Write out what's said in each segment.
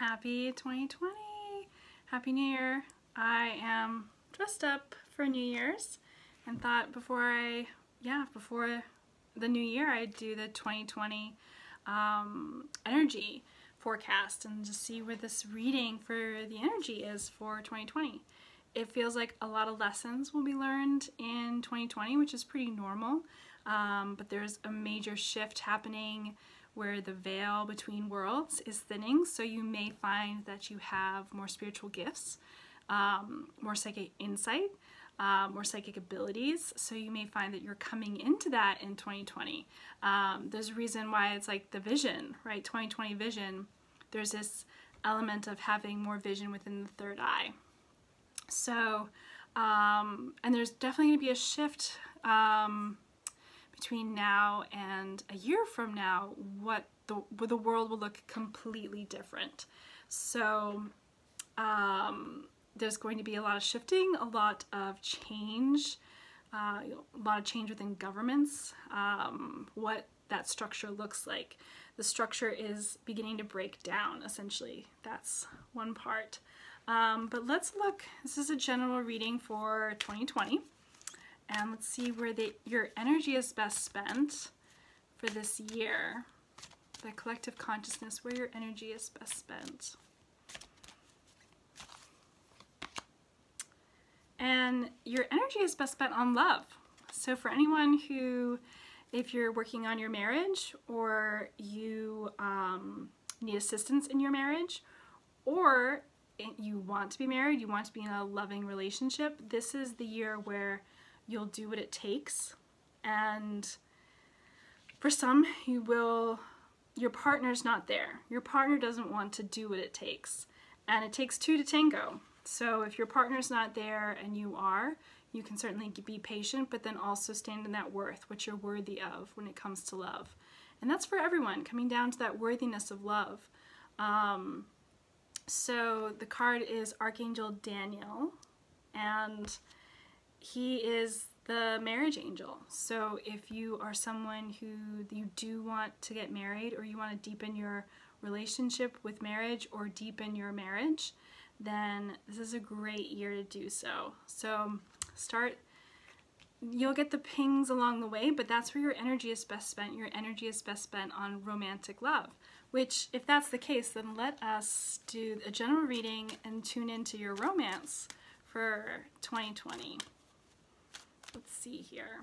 Happy 2020! Happy New Year! I am dressed up for New Year's and thought before the new year I'd do the 2020 energy forecast and just see where this reading for the energy is for 2020. It feels like a lot of lessons will be learned in 2020, which is pretty normal, but there's a major shift happening where the veil between worlds is thinning, so you may find that you have more spiritual gifts, more psychic insight, more psychic abilities, so you may find that you're coming into that in 2020. There's a reason why it's like the vision, right? 2020 vision, there's this element of having more vision within the third eye. So, and there's definitely going to be a shift between now and a year from now, the world will look completely different. So there's going to be a lot of shifting, a lot of change, within governments, what that structure looks like. The structure is beginning to break down, essentially. That's one part. But let's look, this is a general reading for 2020. And let's see where your energy is best spent for this year. The collective consciousness, where your energy is best spent. And your energy is best spent on love. So for anyone who, if you're working on your marriage, or you need assistance in your marriage, or you want to be married, you want to be in a loving relationship, this is the year where you'll do what it takes. And for some, your partner's not there. Your partner doesn't want to do what it takes. And it takes two to tango. So if your partner's not there and you are, you can certainly be patient, but then also stand in that worth, what you're worthy of when it comes to love. And that's for everyone, coming down to that worthiness of love. So the card is Archangel Daniel, and he is the marriage angel. So if you are someone who you do want to get married, or you want to deepen your relationship with marriage, or deepen your marriage, then this is a great year to do so. So you'll get the pings along the way, but that's where your energy is best spent. Your energy is best spent on romantic love, which, if that's the case, then let us do a general reading and tune into your romance for 2020. Let's see here.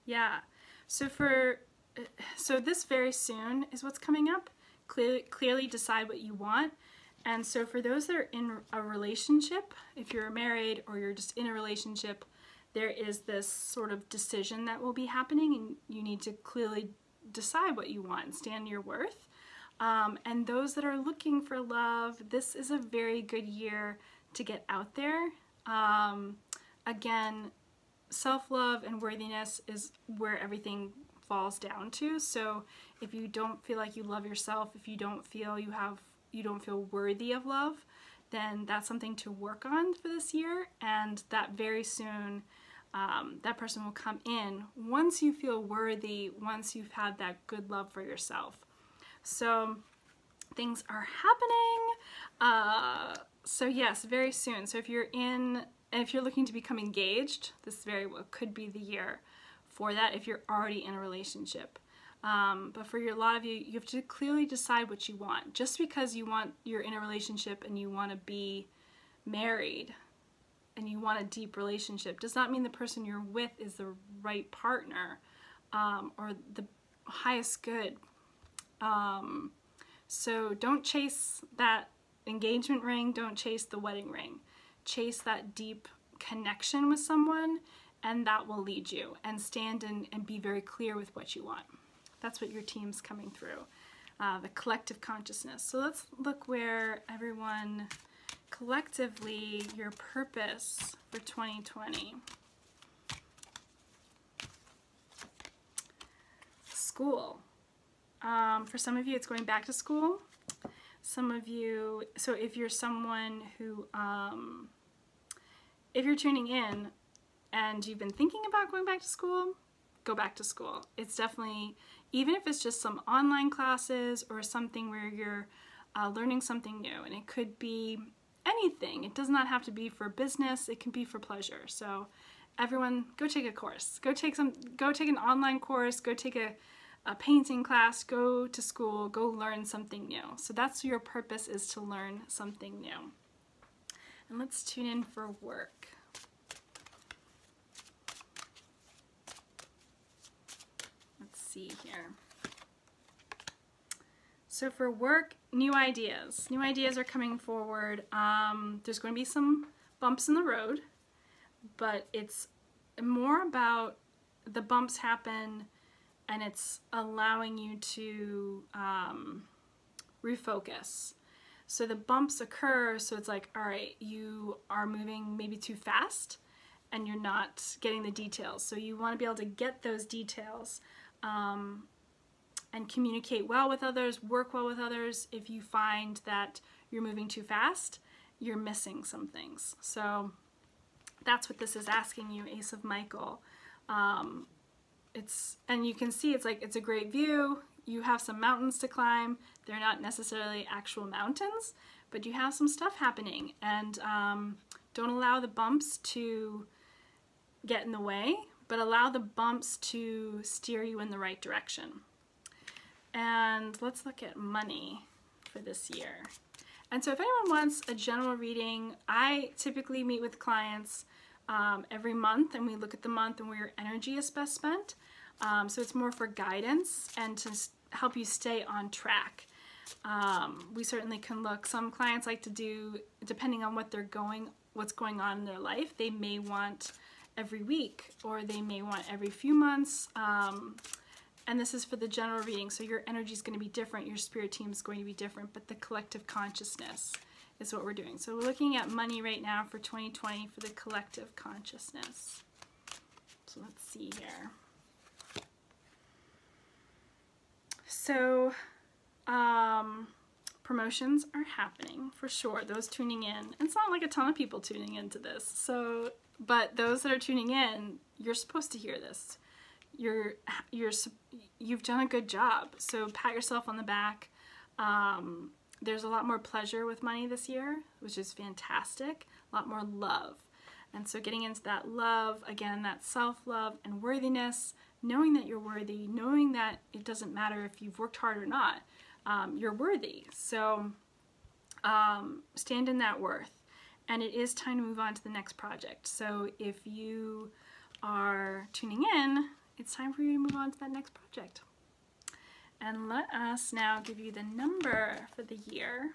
Yeah, so this very soon is what's coming up. Clearly decide what you want. And so for those that are in a relationship, if you're married or you're just in a relationship, there is this sort of decision that will be happening, and you need to clearly decide what you want and stand your worth. And those that are looking for love, this is a very good year to get out there. Again, self-love and worthiness is where everything falls down to. So if you don't feel like you love yourself, if you don't feel you don't feel worthy of love, then that's something to work on for this year. And that very soon, that person will come in once you feel worthy, once you've had that good love for yourself. So things are happening. So yes, very soon. So if you're looking to become engaged, this very well could be the year for that if you're already in a relationship. But for a lot of you, you have to clearly decide what you want. Just because you're in a relationship and you want to be married and you want a deep relationship does not mean the person you're with is the right partner, or the highest good. So don't chase that engagement ring, don't chase the wedding ring. Chase that deep connection with someone, and that will lead you. And stand and be very clear with what you want. That's what your team's coming through, the collective consciousness. So let's look where everyone collectively, your purpose for 2020. School. For some of you, it's going back to school. Some of you, so if you're someone who, if you're tuning in and you've been thinking about going back to school, go back to school. It's definitely, even if it's just some online classes or something where you're learning something new. And it could be anything. It does not have to be for business. It can be for pleasure. So everyone, go take a course. Go take an online course. Go take a painting class. Go to school. Go learn something new. So that's your purpose, is to learn something new. And let's tune in for work. Let's see here. So for work, new ideas. New ideas are coming forward. There's going to be some bumps in the road, but it's more about the bumps happen and it's allowing you to refocus. So the bumps occur, so it's like, all right, you are moving maybe too fast and you're not getting the details. So you want to be able to get those details and communicate well with others, work well with others. If you find that you're moving too fast, you're missing some things. So that's what this is asking you, Ace of Michael. And you can see it's a great view. You have some mountains to climb. They're not necessarily actual mountains, but you have some stuff happening. And don't allow the bumps to get in the way, but allow the bumps to steer you in the right direction. And let's look at money for this year. And so if anyone wants a general reading, I typically meet with clients every month, and we look at the month and where your energy is best spent. So it's more for guidance and to help you stay on track. We certainly can look. Some clients like to do, depending on what's going on in their life, they may want every week or they may want every few months. And this is for the general reading, so your energy is going to be different, your spirit team is going to be different, but the collective consciousness is what we're doing. So we're looking at money right now for 2020 for the collective consciousness. So let's see here. So promotions are happening for sure. Those tuning in, and it's not like a ton of people tuning into this. So, but those that are tuning in, you're supposed to hear this. You've done a good job. So pat yourself on the back. There's a lot more pleasure with money this year, which is fantastic. A lot more love. And so getting into that love, again, that self-love and worthiness, knowing that you're worthy, knowing that it doesn't matter if you've worked hard or not, you're worthy. So stand in that worth. And it is time to move on to the next project. So if you are tuning in, it's time for you to move on to that next project. And let us now give you the number for the year.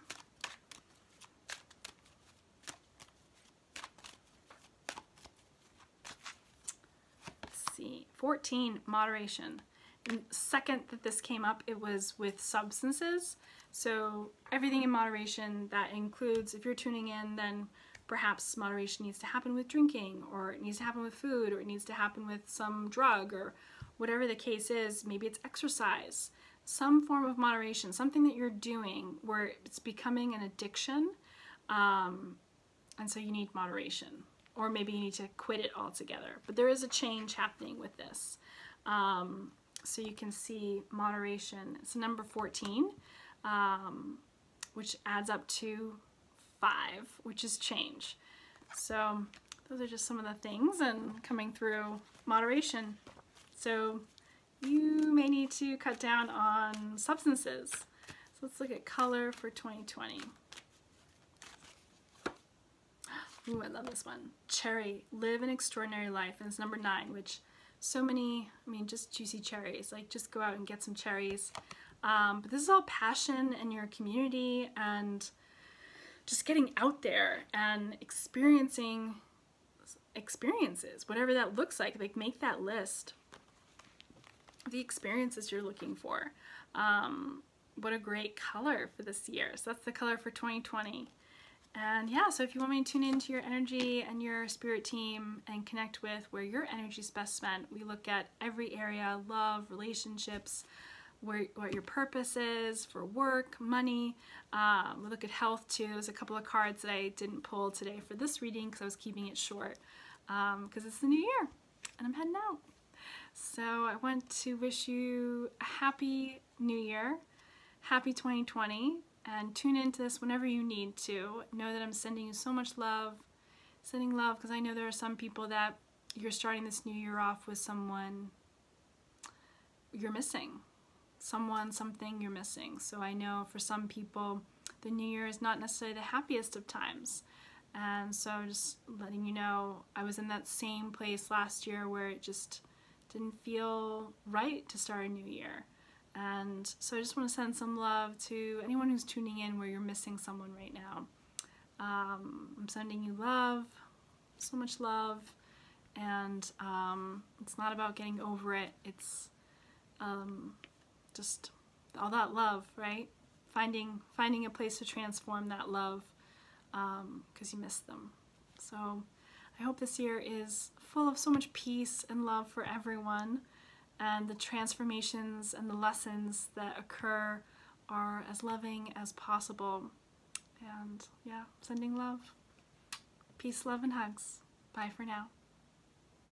Let's see, 14, moderation. And the second that this came up, it was with substances. So everything in moderation, that includes, if you're tuning in, then perhaps moderation needs to happen with drinking, or it needs to happen with food, or it needs to happen with some drug, or whatever the case is. Maybe it's exercise, some form of moderation, something that you're doing where it's becoming an addiction, and so you need moderation, or maybe you need to quit it altogether. But there is a change happening with this. So you can see moderation, it's number 14, which adds up to 5, which is change. So those are just some of the things and coming through moderation. So you may need to cut down on substances. So let's look at color for 2020. Ooh, I love this one. Cherry, live an extraordinary life. And it's number 9, which so many, I mean, just juicy cherries. Like, just go out and get some cherries. But this is all passion in your community and just getting out there and experiencing experiences, whatever that looks like. Like, make that list. The experiences you're looking for. What a great color for this year. So that's the color for 2020. And yeah, so if you want me to tune into your energy and your spirit team and connect with where your energy is best spent, we look at every area: love, relationships, what your purpose is for work, money. We look at health too. There's a couple of cards that I didn't pull today for this reading because I was keeping it short because it's the new year and I'm heading out. So I want to wish you a happy new year, happy 2020, and tune into this whenever you need to. Know that I'm sending you so much love, sending love, because I know there are some people that you're starting this new year off with someone you're missing. Someone, something you're missing. So I know for some people the new year is not necessarily the happiest of times. And so just letting you know, I was in that same place last year where it just didn't feel right to start a new year. And so I just want to send some love to anyone who's tuning in where you're missing someone right now. I'm sending you love, so much love, and it's not about getting over it. It's just all that love, right? Finding a place to transform that love because you miss them. So I hope this year is full of so much peace and love for everyone, and the transformations and the lessons that occur are as loving as possible. And yeah, sending love. Peace, love, and hugs. Bye for now.